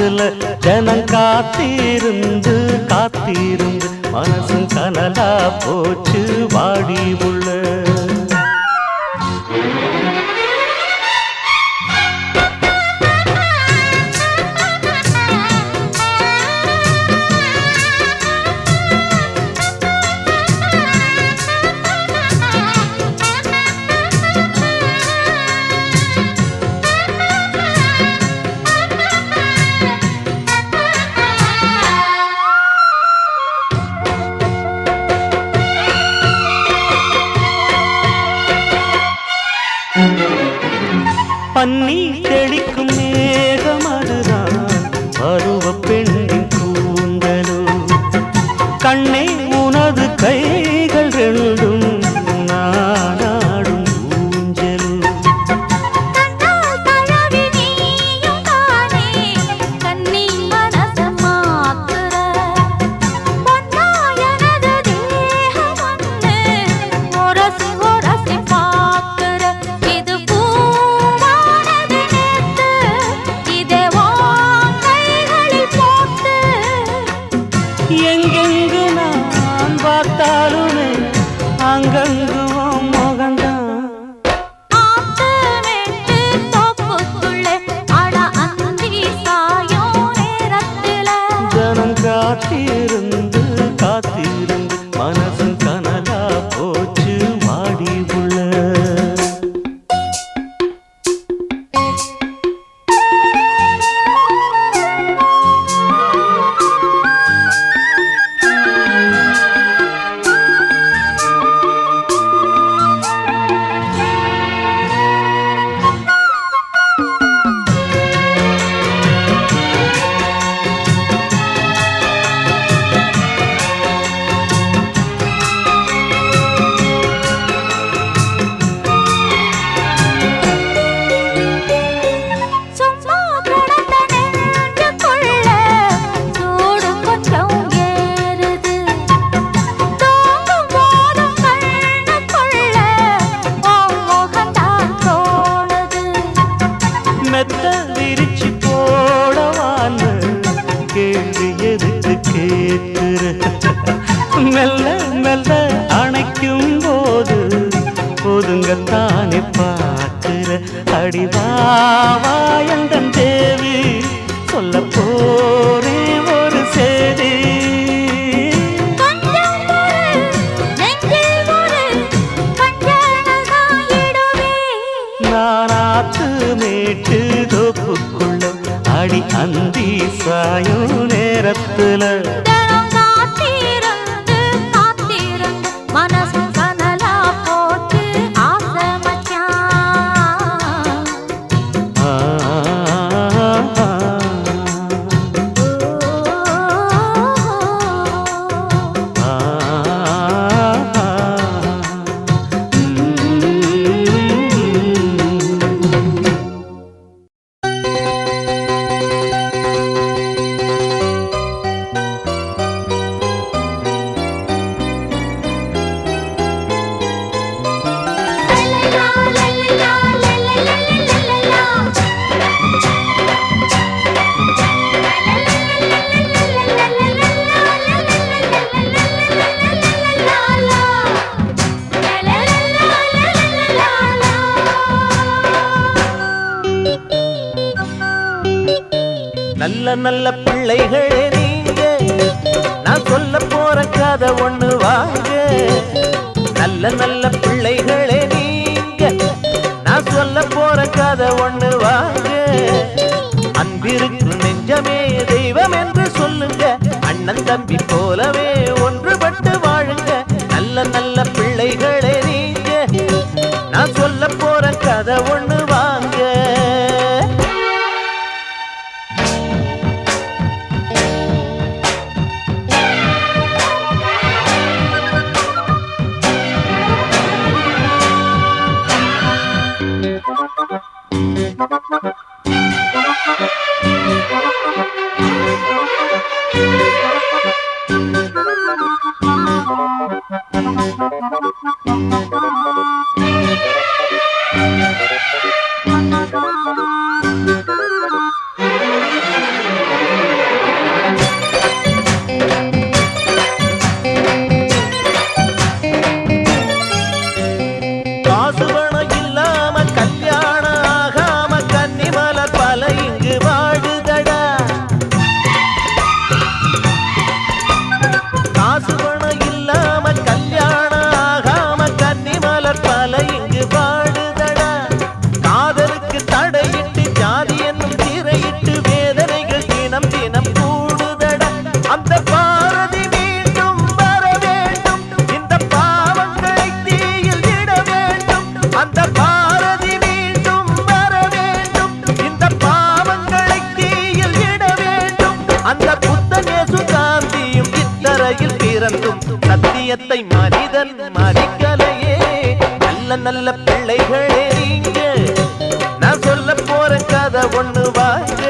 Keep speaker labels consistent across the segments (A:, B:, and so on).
A: மாத்துல ஜனம் காத்திருந்து காத்திருந்து மனசும் கனலா போச்சு வாடி உள்ள. பன்னி தெளிக்கும் மேகம் அதுதான் பருவ பெண்ணின் கூந்தலோ. கண்ணே உனது கைகள் ரெண்டும் நாடாடும் ஊஞ்சலோ. எங்கெங்கு நான் பார்த்தாலுமே அங்கங்கும் முகந்தான். ஜனம் காத்திருந்து காத்திருந்து மனசு கனலா போச்சு வாடி உள்ள. மெத்த விரிச்சு போடவான்னு கேள்வி எதுக்கு கேட்கிற. மெல்ல மெல்ல அணைக்கும் போது ஒதுங்கத்தானே பார்க்கிற. அடிவாயந்தன் தேவி சொல்ல போரே ஒரு செய்தி. நானாத்து மேட்டு தோப்புக்குள்ள அடி அந்தி சாயும் நேரத்துல நல்ல நல்ல பிள்ளைகளே நீங்க, நான் சொல்ல போற கதை ஒண்ணு வாங்க. நல்ல நல்ல பிள்ளைகளே நீங்க, நான் சொல்ல போற கதை ஒண்ணு வாங்க. அன்பிருக்கு நெஞ்சமே தெய்வம் என்று சொல்லுங்க. அண்ணன் தம்பி போலவே ஒன்றுபட்டு வாழுங்க. நல்ல நல்ல பிள்ளைகளே நீங்க, நான் சொல்ல போற கதை ஒண்ணு வாங்க. அந்த பாரதி மீண்டும் வர வேண்டும், இந்த பாவங்களை தீயில் இட வேண்டும். அந்த பாரதி மீண்டும் வர வேண்டும், இந்த பாவங்களை தீயில் இட வேண்டும். அந்த புத்தனேசு காந்தியும் இத்தரையில் பிறந்தும் சத்தியத்தை மனிதன் மதிக்கலையே. நல்ல நல்ல பிள்ளைகளே நீங்க, நான் சொல்ல போற கதை ஒண்ணு வாங்க.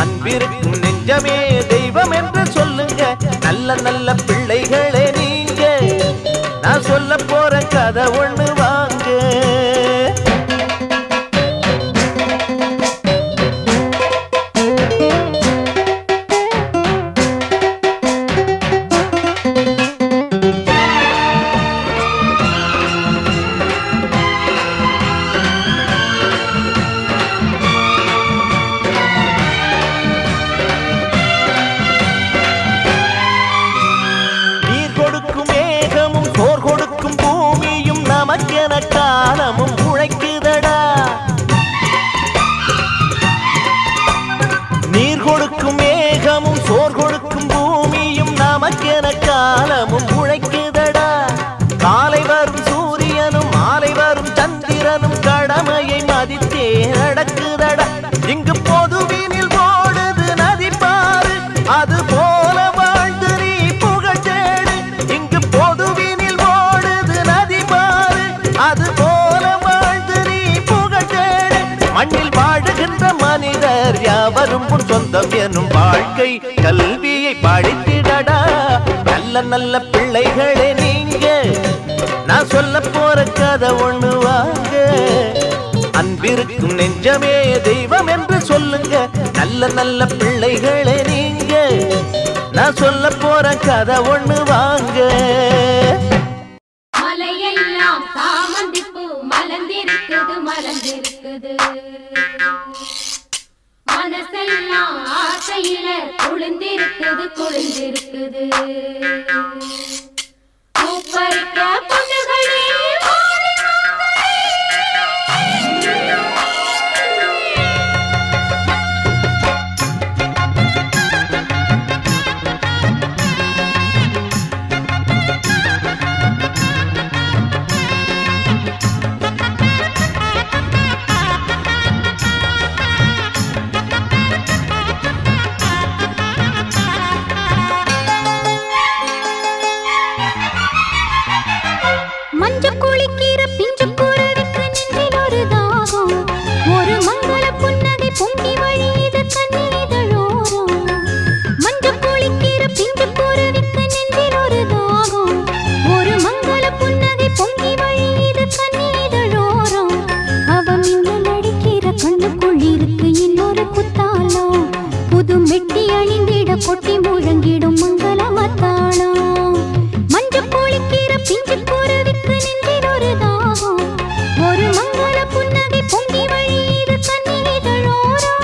A: அன்பிருக்கும் நெஞ்சமே தெய்வம் என்று சொல்லுங்க. நல்ல நல்ல பிள்ளைகளே நீங்க, நான் சொல்ல போற கதை ஒண்ணு வாங்க. நமக்கென காலமும் உழைக்குதடா. நீர் கொடுக்கும் மேகமும் சோர் கொடுக்கும் பூமியும் நமக்கென காலமும் உழைக்குதடா. காலை வரும் சூரியனும் மாலை வரும் சந்திரனும் கடமையை மதித்தே நடக்குதடா. இங்கு பொதுவினில் ஓடுது நதி பாரு, அது போல வாழ்ந்து நீ புகழ் தேடு. இங்கு பொதுவினில் ஓடுது நதி பாரு, அது போல வாழ்ந்து நீ புகழ் தேடு. மண்ணில் வாழுகின்ற மனிதர் யாவரும் உன் சொந்தம் எனும் வாழ்க்கை கல்வியை படித்திடடா. நல்ல நல்ல பிள்ளைகளே நீங்க, நான் சொல்ல போற கதை ஒண்ணு வாங்க. அன்பிருக்கும் நெஞ்சமே தெய்வம் என்று சொல்லுங்க. நல்ல நல்ல பிள்ளைகளே நீங்க, நான் சொல்ல போற கதை ஒண்ணு வாங்க.
B: மலையெல்லாம் சாமந்திப்பூ மலர்ந்திருக்குது மலர்ந்திருக்குது, மனசெல்லாம் ஆசையில குளிர்ந்திருக்குது குளிர்ந்திருக்குது. பூப்பறிக்க பொண்ணுகளே ஓடி கொட்டி முழங்கிடும் மங்கள மத்தாளம். மஞ்சள் குளிக்கிற பிஞ்சு குருவிக்கு நெஞ்சில் ஒரு தாகம், ஒரு மங்கள புன்னகை பொங்கி வழியுது கண்ணீதழோரம்.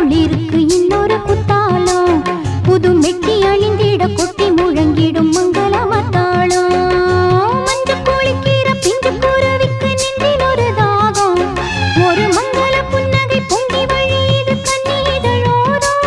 B: நமக்குள் இருக்கு இன்னொரு குத்தாலம் புது மெட்டி அணிந்திட கொட்டி முழங்கிடும் மங்களமத்தாளம் மஞ்சள் குளிக்கிற பிஞ்சு குருவிக்கு நெஞ்சில் ஒரு தாகம் ஒரு மங்கள புன்னகை பொங்கி வழியுது கண்ணீதழோரம்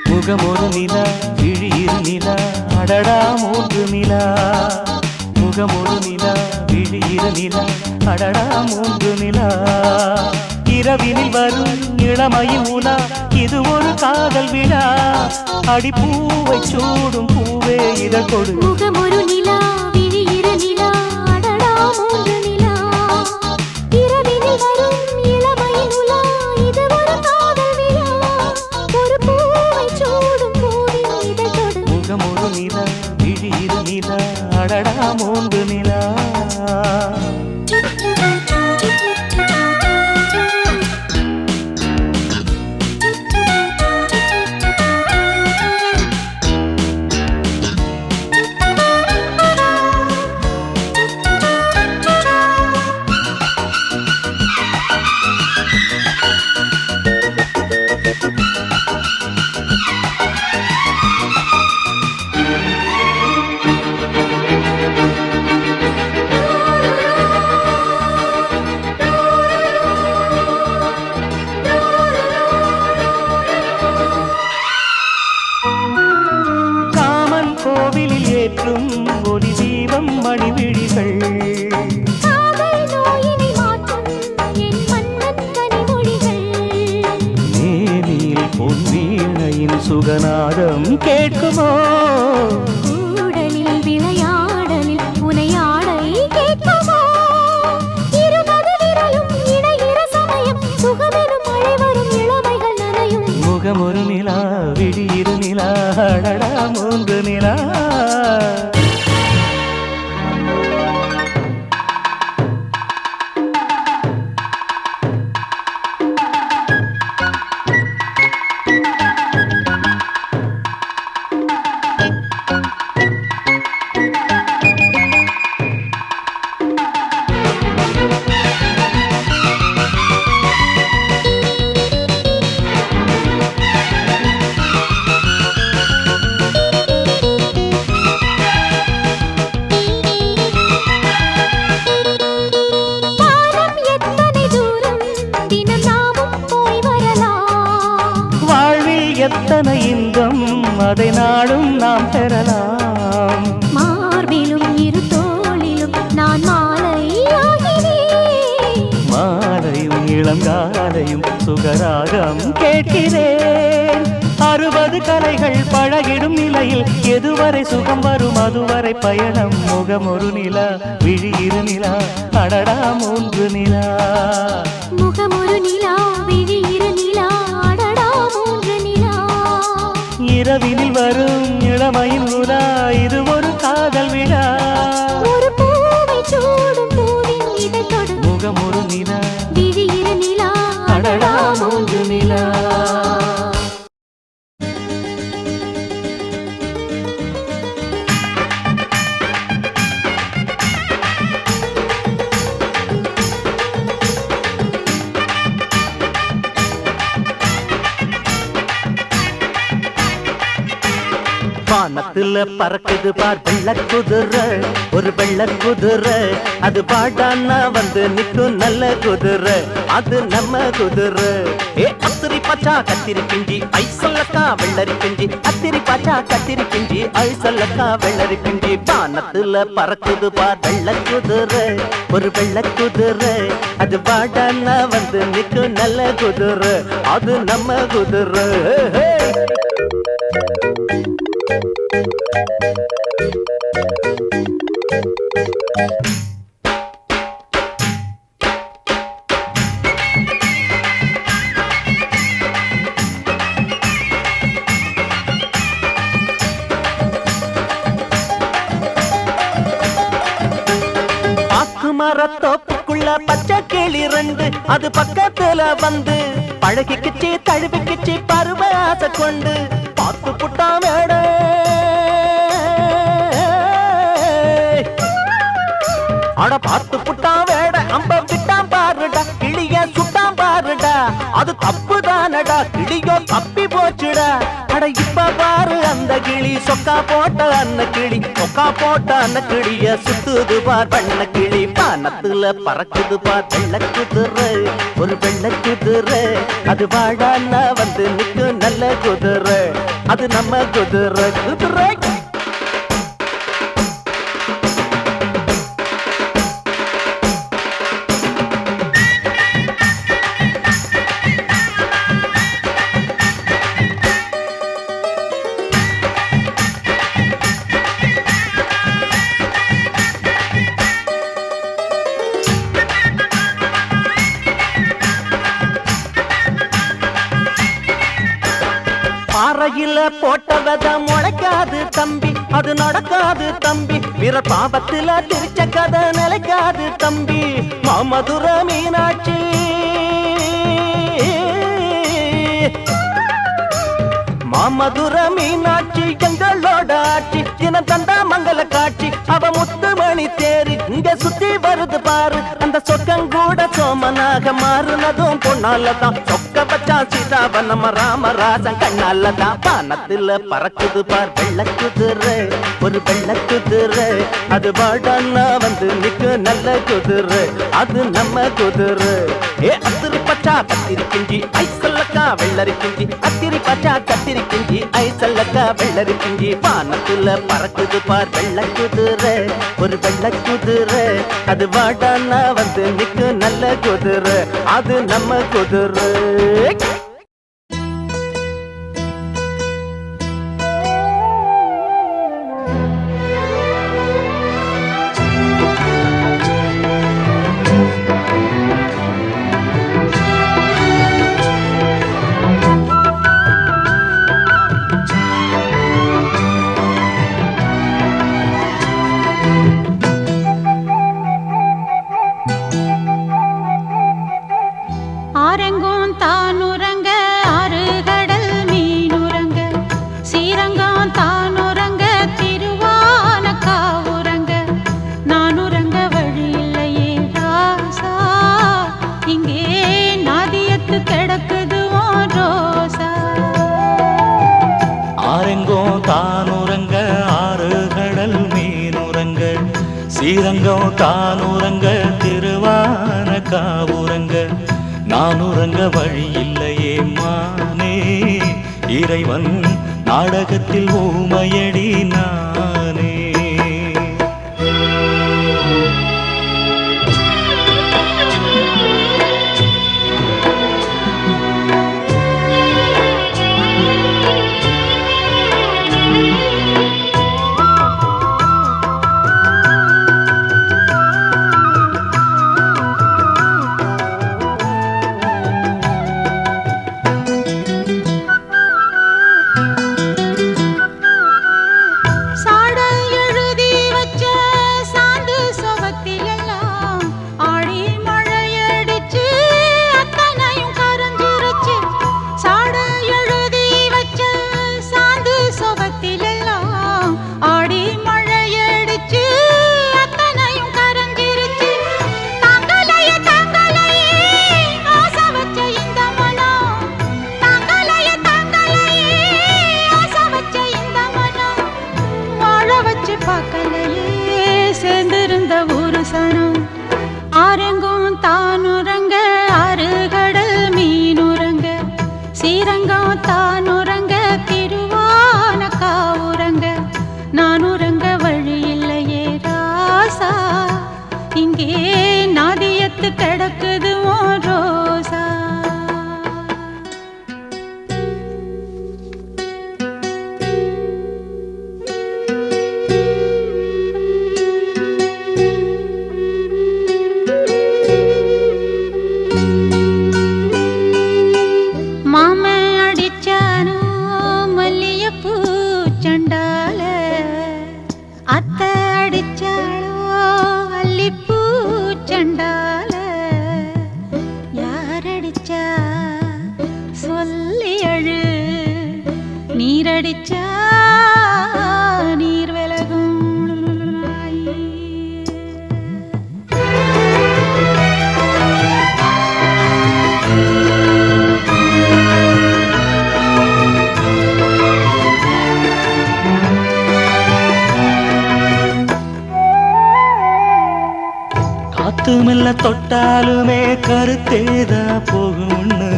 A: முகமொரு நிலா விழியிரு நிலா அடடா மூன்று நிலா முகமொரு நிலா விழியிரு நிலா அடடா மூன்று நிலா இரவினில் வரும் இளமையின் உலா இது ஒரு காதல் விழா அடிப்பூவை சூடும் பூவே இதழ் கொடு
B: முகமொரு நிலா விழியிரு நிலா அடடா மூன்று நிலா இரவினில் வரும் இளமையின் உலா இது ஒரு காதல் விழா ஒரு பூவை சூடும் பூவின் இதழ் தொடு
A: முகமொரு நிலா விழியிரு நிலா அடடா மூன்று நிலா காமன் கோவிலில் ஏற்றும் ஒளி தீபம் மணிவிழிகள்
B: காதல் நோயினை மாற்றும் என் மன்னன் கனிமொழிகள்
A: மேனியில் பொன்வீணையின் சுகநாதம் கேட்குமோ
B: கூடலில் விளையாடலில் புனையாடை கேட்குமோ இருபது விரலும் இணைகிற சமயம் சுகமெனும் மழை வரும் இளமைகள் நனையும்
A: முகமொரு நிலா விழியிரு நிலா அடடா மூன்று நிலா
B: வானம் எத்தனை தூரம் தினம் நாமும் போய் வரலாம்
A: வாழ்வில் எத்தனை இன்பம் அதை நாடும் நாம் பெறலாம்
B: மார்பிலும் இரு தோளிலும் நான் மாலையாகிறேன்
A: மாலையும் இளங்காலையும் சுகராகம் கேட்கிறேன் 60 கலைகள் பழகிடும் நிலையில் எதுவரை சுகம் வரும் அதுவரை பயணம் முகமொரு நிலா விழியிரு நிலா அடடா மூன்று நிலா
B: முகமொரு நிலா விழியிரு நிலா அடடா மூன்று நிலா
A: இரவினில் வரும் இளமையின் உலா இது ஒரு காதல் விழா
B: ஒரு பூவை சூடும் பூவின் இதழ் தொடு
A: முகமொரு நிலா
B: விழியிரு நிலா
A: அடடா மூன்று நிலா வானத்துல பறக்குது பார் வெள்ள குதிரை ஒரு வெள்ள குதிரை அது பாடான்னா வந்து நிக்கும் நல்ல குதிரை அது நம்ம குதிரை ஏ அத்திரி பாச்சா கத்திரி பிஞ்சி ஐசல்லக்கா வெள்ளரி பிஞ்சி அத்திரி பாச்சா கத்திரி பிஞ்சி ஐசல்லக்கா வெள்ளரி பிஞ்சி வானத்துல பறக்குது பார் வெள்ள குதிரை ஒரு வெள்ள குதிரை அது பாடான்னா வந்து நிக்கும் நல்ல குதிரை அது நம்ம குதிரை மரத்தோப்புக்குள்ள பச்சை கிளி ரெண்டு அது பக்கத்துல வந்து பழகிக்கிச்சு தழுவிக்கிச்சு பருவ ஆசை கொண்டு பார்த்து புட்டா மேட அட பார்த்து புட்டா வேட அம்ப விட்டாம் பாருடா கிளிய சுட்டாம் பாருடா அது தப்புதானடா கிளியோ தப்பி போச்சுடா அட இப்ப பாரு அந்த கிளி சொக்கா போட்ட அன்ன கிளி சொக்கா போட்ட அன்ன கிளிய சுத்துது பார் பண்ண கிளி பானத்துல பறக்குது பார் வெள்ள குதிரை ஒரு வெள்ள குதிரை அது வாடான்னா வந்து நிக்கு நல்ல குதிரை அது நம்ம குதிரை குதிரை பாறையில போட்ட வித முளைக்காது தம்பி அது நடக்காது தம்பி வீர பாபத்துல திரிச்ச கதை நிலைக்காது தம்பி மாமதுர மீனாட்சி மாமதுர மீனாட்சி எங்களோட ஆட்சி தின தந்தா மங்கள காட்சி அவ முத்துமணி தேரி இங்க சுத்தி வருது பாரு அந்த சொக்கங்கூட சோமனாக மாறுனதும் பொண்ணாலதான் சொக்க பச்சா சீதாவ நம்ம ராமராஜன் கண்ணாலதான் பானத்துல பறக்குது பார் வெள்ள குதிரை ஒரு வெள்ள குதிரை அது வாடான்னா வந்து நிக்கு நல்ல குதிரை அது நம்ம குதிரை ஏ அத்திரி பச்சா கத்திரி கிஞ்சி ஐசல்லக்கா வெள்ளரி கிஞ்சி அத்திரி பச்சா கத்திரி கிஞ்சி ஐசல்லக்கா வெள்ளரி கிஞ்சி பானத்துல பறக்குது பார் வெள்ள குதிரை ஒரு வெள்ள குதிரை அது வாடான்னா வந்து நிக்கு நல்ல குதிரை அது நம்ம குதிரை
B: ஆரெங்கும் தானுறங்க ஆறு கடல் மீனுறங்க சீரங்கம் தானுறங்க திருவான காவுறங்க நானுறங்க வழி இல்லையே ராசா இங்கே நாதியத்து கிடக்குது ரோசா
C: ஆரெங்கும் தானுறங்க ஆறு கடல் மீனுறங்க சீரங்கம் தானுறங்க திருவான காவுறங்க நானுறங்க வழி இல்லையே மானே இறைவன் நாடகத்தில் ஊமையடி நானே
B: சாட
C: காத்து மெல்ல தொட்டாலுமே கருத்தேதா போகும்னு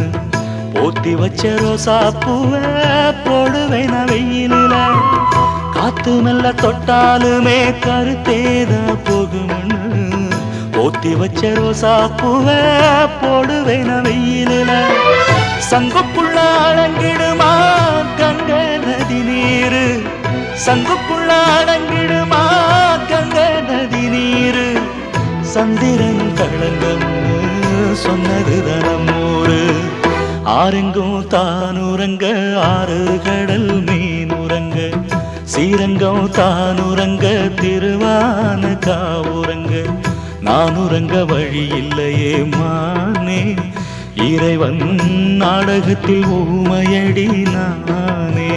C: போத்தி வச்ச ரோசா பூவை போடுவேன் வெயிலில. காத்து மெல்ல தொட்டாலுமே கருத்தேதா போகும்னு போத்தி வச்ச ரோசா பூவை போடுவேன் வெயிலில. சங்குக்குள்ள அடங்கிடுமா கங்க நதி நீரு, சங்குக்குள்ள அடங்கிடுமா கங்க நதி நீரு. சந்திரன் களங்கம்னு சொன்னது தனமூரு. ஆரெங்கும் தானுறங்க ஆறு கடல் மீனுறங்க, ஸ்ரீரங்கம் தானுறங்க திருவான காவுறங்க. நானுறங்க வழி இல்லையே மானே, இறைவன் நாடகத்தில் ஊமையடி நானே.